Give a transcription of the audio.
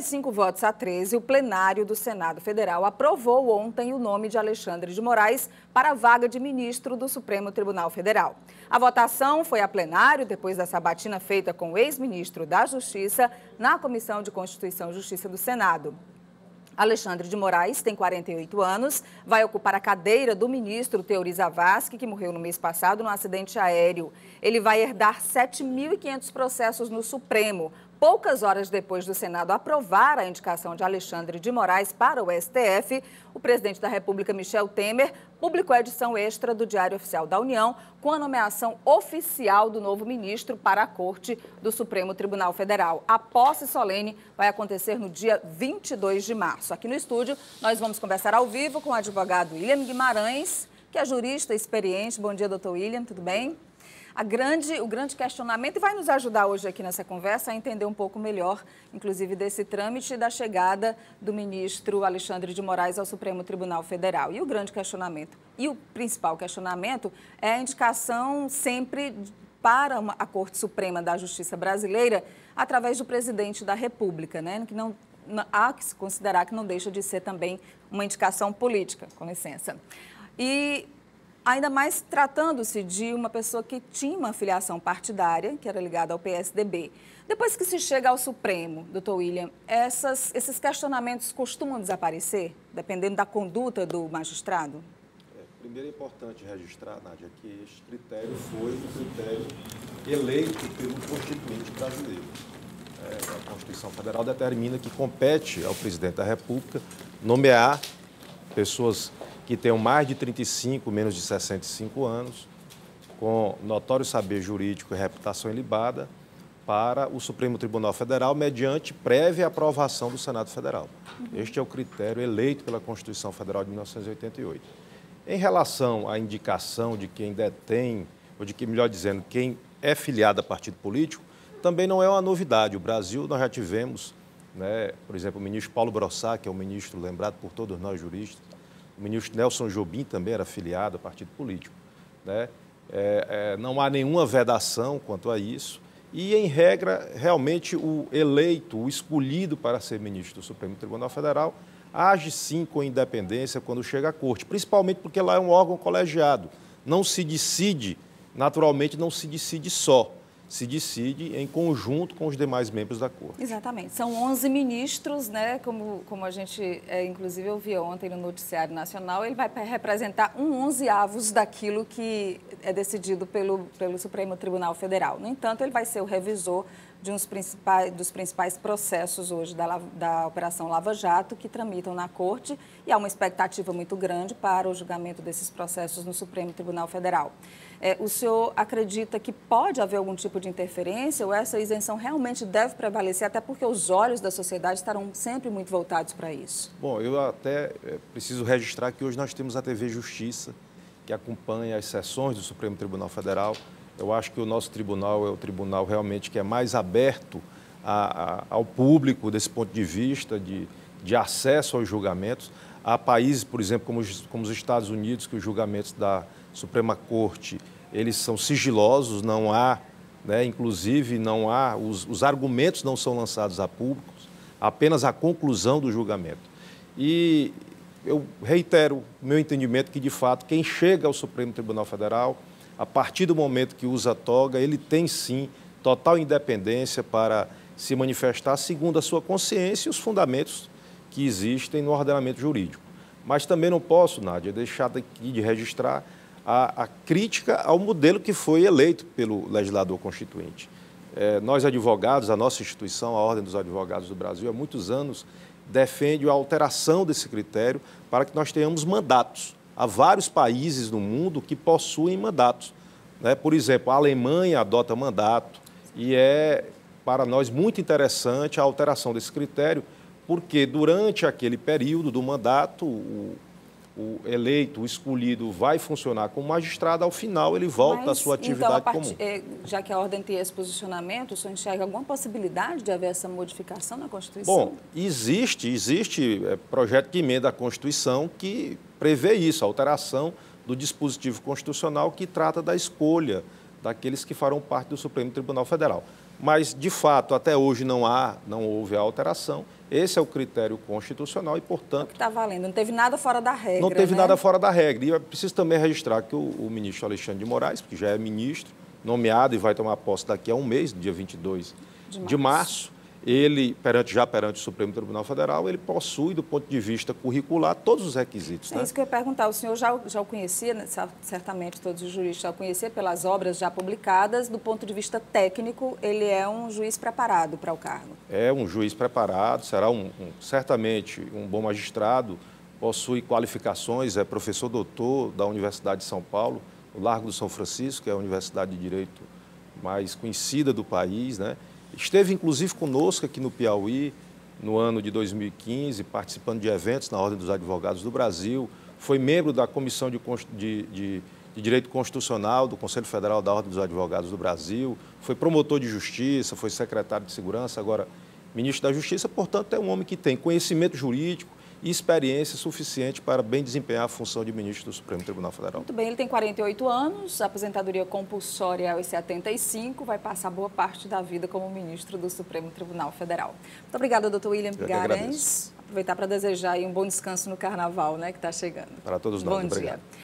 5 votos a 13, o plenário do Senado Federal aprovou ontem o nome de Alexandre de Moraes para a vaga de ministro do Supremo Tribunal Federal. A votação foi a plenário depois da sabatina feita com o ex-ministro da Justiça na Comissão de Constituição e Justiça do Senado. Alexandre de Moraes tem 48 anos, vai ocupar a cadeira do ministro Teori Zavascki, que morreu no mês passado num acidente aéreo. Ele vai herdar 7.500 processos no Supremo. Poucas horas depois do Senado aprovar a indicação de Alexandre de Moraes para o STF, o presidente da República, Michel Temer, publicou a edição extra do Diário Oficial da União com a nomeação oficial do novo ministro para a Corte do Supremo Tribunal Federal. A posse solene vai acontecer no dia 22 de março. Aqui no estúdio, nós vamos conversar ao vivo com o advogado William Guimarães, que é jurista experiente. Bom dia, doutor William, tudo bem? O grande questionamento, e vai nos ajudar hoje aqui nessa conversa a entender um pouco melhor, inclusive, desse trâmite da chegada do ministro Alexandre de Moraes ao Supremo Tribunal Federal. E o grande questionamento, e o principal questionamento, é a indicação sempre para a Corte Suprema da Justiça Brasileira através do presidente da República, né? Que não há que se considerar que não deixa de ser também uma indicação política, com licença. E ainda mais tratando-se de uma pessoa que tinha uma filiação partidária, que era ligada ao PSDB. Depois que se chega ao Supremo, doutor William, esses questionamentos costumam desaparecer, dependendo da conduta do magistrado? Primeiro é importante registrar, Nádia, que este critério foi um critério eleito pelo Constituinte brasileiro. A Constituição Federal determina que compete ao presidente da República nomear pessoas que tenham mais de 35, menos de 65 anos, com notório saber jurídico e reputação ilibada, para o Supremo Tribunal Federal, mediante prévia aprovação do Senado Federal. Este é o critério eleito pela Constituição Federal de 1988. Em relação à indicação de quem detém, ou de quem, melhor dizendo, quem é filiado a partido político, também não é uma novidade. O Brasil, nós já tivemos, por exemplo, o ministro Paulo Brossat, que é um ministro lembrado por todos nós juristas. O ministro Nelson Jobim também era filiado a partido político. Não há nenhuma vedação quanto a isso. E, em regra, realmente o eleito, o escolhido para ser ministro do Supremo Tribunal Federal, age sim com independência quando chega à corte, principalmente porque lá é um órgão colegiado. Não se decide, naturalmente, não se decide só. Se decide em conjunto com os demais membros da Corte. Exatamente. São 11 ministros, né? Como a gente, inclusive, ouviu ontem no Noticiário Nacional, ele vai representar 1/11 daquilo que é decidido pelo Supremo Tribunal Federal. No entanto, ele vai ser o revisor dos principais processos hoje da Operação Lava Jato, que tramitam na Corte, e há uma expectativa muito grande para o julgamento desses processos no Supremo Tribunal Federal. O senhor acredita que pode haver algum tipo de interferência ou essa isenção realmente deve prevalecer, até porque os olhos da sociedade estarão sempre muito voltados para isso? Bom, eu até preciso registrar que hoje nós temos a TV Justiça, que acompanha as sessões do Supremo Tribunal Federal. Eu acho que o nosso tribunal é o tribunal realmente que é mais aberto ao público desse ponto de vista, de acesso aos julgamentos. Há países, por exemplo, como os Estados Unidos, que os julgamentos da Suprema Corte, eles são sigilosos, não há, inclusive, não há, os argumentos não são lançados a públicos, apenas a conclusão do julgamento. E eu reitero o meu entendimento que, de fato, quem chega ao Supremo Tribunal Federal, a partir do momento que usa a toga, ele tem, sim, total independência para se manifestar segundo a sua consciência e os fundamentos que existem no ordenamento jurídico. Mas também não posso, Nádia, deixar daqui de registrar a crítica ao modelo que foi eleito pelo legislador constituinte. Nós, advogados, a nossa instituição, a Ordem dos Advogados do Brasil, há muitos anos, defende a alteração desse critério para que nós tenhamos mandatos. Há vários países no mundo que possuem mandatos. Por exemplo, a Alemanha adota mandato e é, para nós, muito interessante a alteração desse critério, porque durante aquele período do mandato, o eleito, o escolhido, vai funcionar como magistrado, ao final ele volta à sua atividade comum. Já que a ordem tem esse posicionamento, o senhor enxerga alguma possibilidade de haver essa modificação na Constituição? Bom, existe projeto de emenda à Constituição que prevê isso, a alteração do dispositivo constitucional que trata da escolha daqueles que farão parte do Supremo Tribunal Federal. mas, de fato, até hoje não houve a alteração. Esse é o critério constitucional e, portanto... O que está valendo, não teve nada fora da regra, Não teve né? nada fora da regra. E eu preciso também registrar que o ministro Alexandre de Moraes, que já é ministro, nomeado e vai tomar posse daqui a um mês, dia 22 de março, ele, perante o Supremo Tribunal Federal, ele possui, do ponto de vista curricular, todos os requisitos. É isso que eu ia perguntar. O senhor já o conhecia, né? Certamente todos os juristas já o conheciam pelas obras já publicadas. Do ponto de vista técnico, ele é um juiz preparado para o cargo? É um juiz preparado, será certamente um bom magistrado, possui qualificações, é professor doutor da Universidade de São Paulo, no Largo do São Francisco, que é a universidade de direito mais conhecida do país, né? Esteve, inclusive, conosco aqui no Piauí, no ano de 2015, participando de eventos na Ordem dos Advogados do Brasil. Foi membro da Comissão de Direito Constitucional do Conselho Federal da Ordem dos Advogados do Brasil. Foi promotor de Justiça, foi secretário de Segurança, agora ministro da Justiça. Portanto, é um homem que tem conhecimento jurídico e experiência suficiente para bem desempenhar a função de ministro do Supremo Tribunal Federal. Muito bem, ele tem 48 anos, aposentadoria compulsória aos 75, vai passar boa parte da vida como ministro do Supremo Tribunal Federal. Muito obrigada, doutor William Guimarães. Aproveitar para desejar aí um bom descanso no Carnaval, né, que está chegando. Para todos nós. Bom Obrigado. dia.